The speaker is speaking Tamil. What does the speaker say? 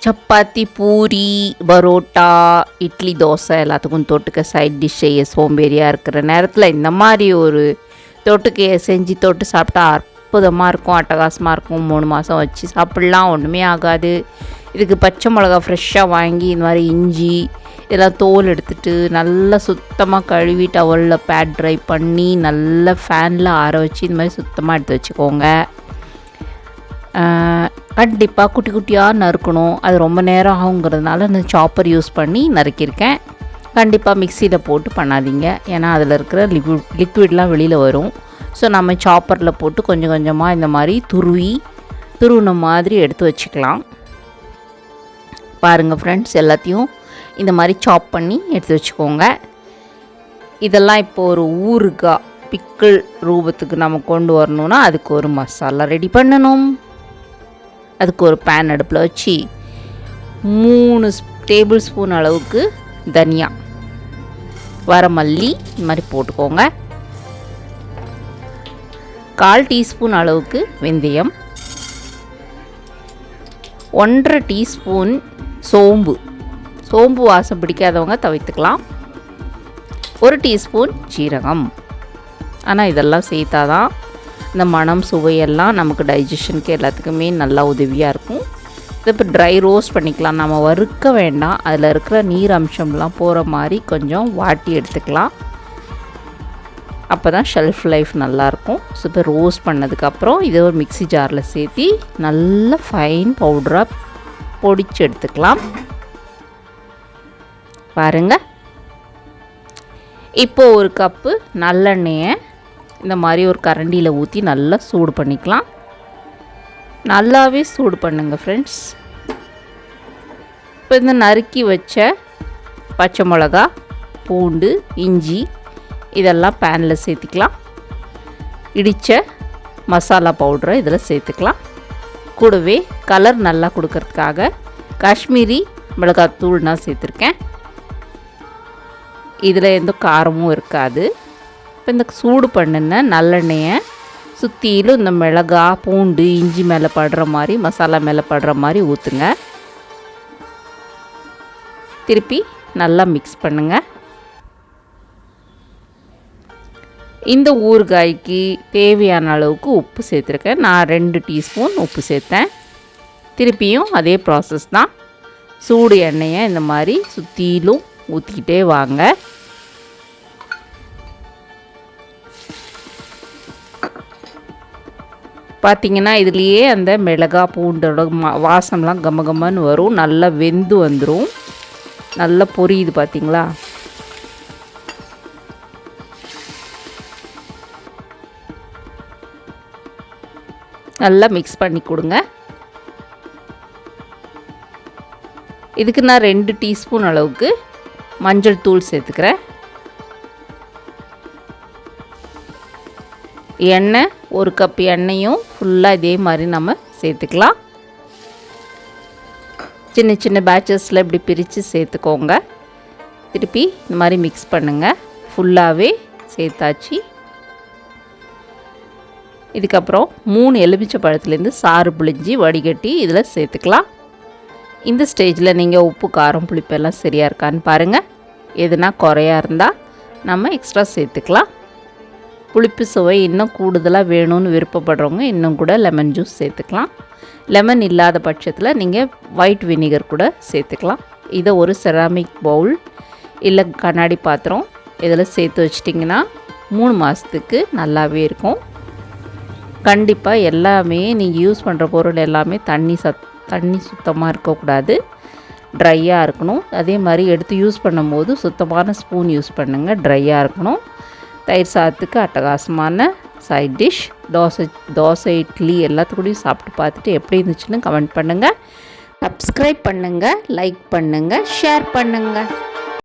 சப்பாத்தி, பூரி, பரோட்டா, இட்லி, தோசை எல்லாத்துக்கும் தொட்டுக்க சைட் டிஷ் செய்ய சோம்பேறியாக இருக்கிற நேரத்தில் இந்த மாதிரி ஒரு தொட்டுக்கையை செஞ்சு தொட்டு சாப்பிட்டா அற்புதமாக இருக்கும், அட்டகாசமாக இருக்கும். 3 மாதம் வச்சு சாப்பிட்லாம், ஒன்றுமே ஆகாது. இதுக்கு பச்சை மிளகா ஃப்ரெஷ்ஷாக வாங்கி இந்த மாதிரி இஞ்சி இதெல்லாம் தோல் எடுத்துகிட்டு நல்லா சுத்தமாக கழுவி டவலில் பேட் ட்ரை பண்ணி நல்லா ஃபேனில் ஆற வச்சு இந்த மாதிரி சுத்தமாக எடுத்து வச்சுக்கோங்க. கண்டிப்பாக குட்டி குட்டியாக நறுக்கணும், அது ரொம்ப நேரம் ஆகுங்கிறதுனால நான் சாப்பர் யூஸ் பண்ணி நறுக்கியிருக்கேன். கண்டிப்பாக மிக்சியில் போட்டு பண்ணாதீங்க, ஏன்னா அதில் இருக்கிற லிக்விட்லாம் வெளியில் வரும். ஸோ நம்ம சாப்பரில் போட்டு கொஞ்சம் கொஞ்சமாக இந்த மாதிரி துருவின மாதிரி எடுத்து வச்சுக்கலாம். பாருங்கள் ஃப்ரெண்ட்ஸ், எல்லாத்தையும் இந்த மாதிரி சாப் பண்ணி எடுத்து வச்சுக்கோங்க. இதெல்லாம் இப்போது ஒரு ஊறுகாய் பிக்கிள் ரூபத்துக்கு நம்ம கொண்டு வரணுன்னா அதுக்கு ஒரு மசாலா ரெடி பண்ணணும். அதுக்கு ஒரு பேன் அடுப்பில் வச்சு 3 டேபிள் ஸ்பூன் அளவுக்கு தனியா, வரமல்லி இந்த மாதிரி போட்டுக்கோங்க. 1/4 டீஸ்பூன் அளவுக்கு வெந்தயம், 1/2 டீஸ்பூன் சோம்பு வாசம் பிடிக்காதவங்க தவிர்த்துக்கலாம். 1 டீஸ்பூன் ஜீரகம். ஆனால் இதெல்லாம் சேர்த்தாதான் இந்த மணம் சுவையெல்லாம் நமக்கு டைஜஷனுக்கு எல்லாத்துக்குமே நல்லா உதவியாக இருக்கும். இதை இப்போ ட்ரை ரோஸ்ட் பண்ணிக்கலாம், நம்ம வறுக்க வேண்டாம். அதில் இருக்கிற நீர் அம்சம்லாம் போகிற மாதிரி கொஞ்சம் வாட்டி எடுத்துக்கலாம். அப்போ தான் ஷெல்ஃப் லைஃப் நல்லாயிருக்கும். ஸோ இப்போ ரோஸ்ட் பண்ணதுக்கப்புறம் இதை ஒரு மிக்ஸி ஜாரில் சேர்த்து நல்ல ஃபைன் பவுடராக பொடிச்சு எடுத்துக்கலாம். பாருங்கள், இப்போது ஒரு கப்பு நல்லெண்ணெயை இந்த மாதிரி ஒரு கரண்டியில் ஊற்றி நல்லா சூடு பண்ணிக்கலாம். நல்லாவே சூடு பண்ணுங்கள் ஃப்ரெண்ட்ஸ். இப்போ இந்த நறுக்கி வச்ச பச்சை மிளகா, பூண்டு, இஞ்சி இதெல்லாம் பேனில் சேர்த்துக்கலாம். இடித்த மசாலா பவுடரை இதில் சேர்த்துக்கலாம். கூடவே கலர் நல்லா கொடுக்கறதுக்காக காஷ்மீரி மிளகாத்தூள் நான் சேர்த்துருக்கேன். இதில் எந்த காரமும் இருக்காது. இப்போ இந்த சூடு பண்ணின நல்லெண்ணெயை சுற்றிலும் இந்த மிளகா, பூண்டு, இஞ்சி மேலே படுற மாதிரி, மசாலா மேலே படுற மாதிரி ஊற்றுங்க. திருப்பி நல்லா மிக்ஸ் பண்ணுங்கள். இந்த ஊறுகாய்க்கு தேவையான அளவுக்கு உப்பு சேர்த்துருக்கேன். நான் 2 டீஸ்பூன் உப்பு சேர்த்தேன். திருப்பியும் அதே ப்ராசஸ் தான். சூடு எண்ணெயை இந்த மாதிரி சுற்றிலும் ஊற்றிக்கிட்டே வாங்க. பார்த்திங்கன்னா இதுலேயே அந்த மிளகா, பூண்டோட வாசம்லாம் கம்மன்னு வரும். நல்லா வெந்து வந்துடும். நல்லா பொரியுது பார்த்திங்களா? நல்லா மிக்ஸ் பண்ணி கொடுங்க. இதுக்கு நான் 2 டீஸ்பூன் அளவுக்கு மஞ்சள் தூள் சேர்த்துக்கிறேன். எண்ணெய், 1 கப் எண்ணெயும் ஃபுல்லாக இதே மாதிரி நம்ம சேர்த்துக்கலாம். சின்ன சின்ன பேட்சஸில் இப்படி பிரித்து சேர்த்துக்கோங்க. திருப்பி இந்த மாதிரி மிக்ஸ் பண்ணுங்கள். ஃபுல்லாகவே சேர்த்தாச்சு. இதுக்கப்புறம் 3 எலுமிச்சை பழத்துலேருந்து சாறு புழிஞ்சி வடிகட்டி இதில் சேர்த்துக்கலாம். இந்த ஸ்டேஜில் நீங்கள் உப்பு, காரம், புளிப்பெல்லாம் சரியாக இருக்கான்னு பாருங்கள். எதுனா குறையாக இருந்தால் நம்ம எக்ஸ்ட்ரா சேர்த்துக்கலாம். புளிப்பு சுவை இன்னும் கூடுதலாக வேணும்னு விருப்பப்படுறவங்க இன்னும் கூட லெமன் ஜூஸ் சேர்த்துக்கலாம். லெமன் இல்லாத பட்சத்தில் நீங்கள் ஒயிட் வினிகர் கூட சேர்த்துக்கலாம். இதை ஒரு செராமிக் பவுல் இல்லை கண்ணாடி பாத்திரம் இதில் சேர்த்து வச்சிட்டிங்கன்னா 3 மாதத்துக்கு நல்லாவே இருக்கும். கண்டிப்பாக எல்லாமே நீங்கள் யூஸ் பண்ணுற பொருள் எல்லாமே தண்ணி சுத்தமாக இருக்கக்கூடாது, ட்ரையாக இருக்கணும். அதே மாதிரி எடுத்து யூஸ் பண்ணும்போது சுத்தமான ஸ்பூன் யூஸ் பண்ணுங்கள், ட்ரையாக இருக்கணும். தயிர் சாதத்துக்கு அட்டகாசமான சைட் டிஷ். தோசை, இட்லி எல்லாத்துக்கூடையும் சாப்பிட்டு பார்த்துட்டு எப்படி இருந்துச்சுன்னு கமெண்ட் பண்ணுங்கள். சப்ஸ்கிரைப் பண்ணுங்கள், லைக் பண்ணுங்கள், ஷேர் பண்ணுங்கள்.